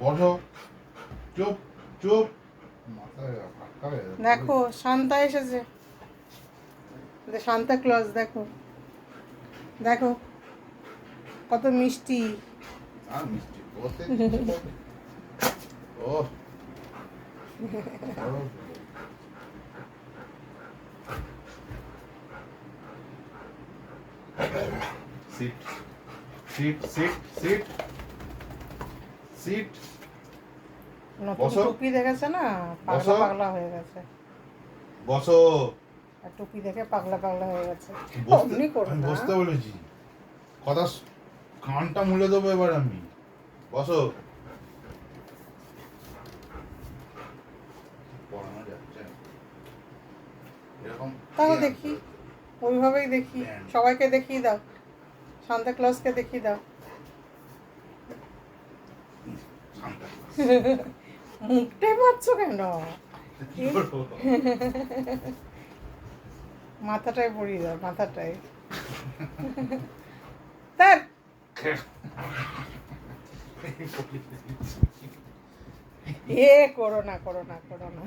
বসো, চুপ চুপ। মাথায় ফাটকা হয়ে যাচ্ছে। দেখো শান্তা এসেছে, সান্তা ক্লজ দেখো, দেখো কত মিষ্টি। আর মিষ্টি বসে ও sit sit sit sit sit. নতুন বসো। টুপি দেখেছে না, পাগলা বসো। পাগলা হয়ে গেছে। বসো। আর টুপি দেখে পাগলা পাগলা হয়ে গেছে। বসতে অমনি করো আমি না। বসতে বলেছি, কথা কানটা মুলে দেবো এবার আমি। বসো। পড়ানো যাচ্ছে না। এরকম তাও দেখি, ওইভাবেই দেখি, সবাইকে দেখিয়ে দাও, সান্তা ক্লজকে দেখিয়ে দাও। মুখটাই মারছো কেন? কি করবো? মাথাটাই পড়িয়ে দাও, মাথাটাই। তার এ করো না, করো না, করো না।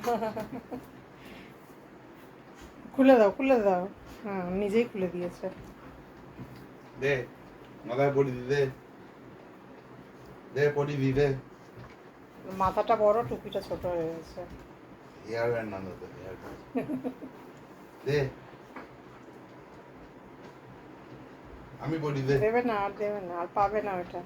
খুলে দাও, খুলে দাও। হ্যাঁ, নিজেই খুলে দিয়েছে। দে মাথায় পড়ি দি, দে দে পড়ি দি, দে। মাথাটা বড়, টুপিটা ছোট হয়ে গেছে। হেয়ার ব্যান্ড না তো, হেয়ার ব্যান্ড দে। আমি পড়ি, দে। দেবে না, আর দেবে না, আর পাবে না ওটা।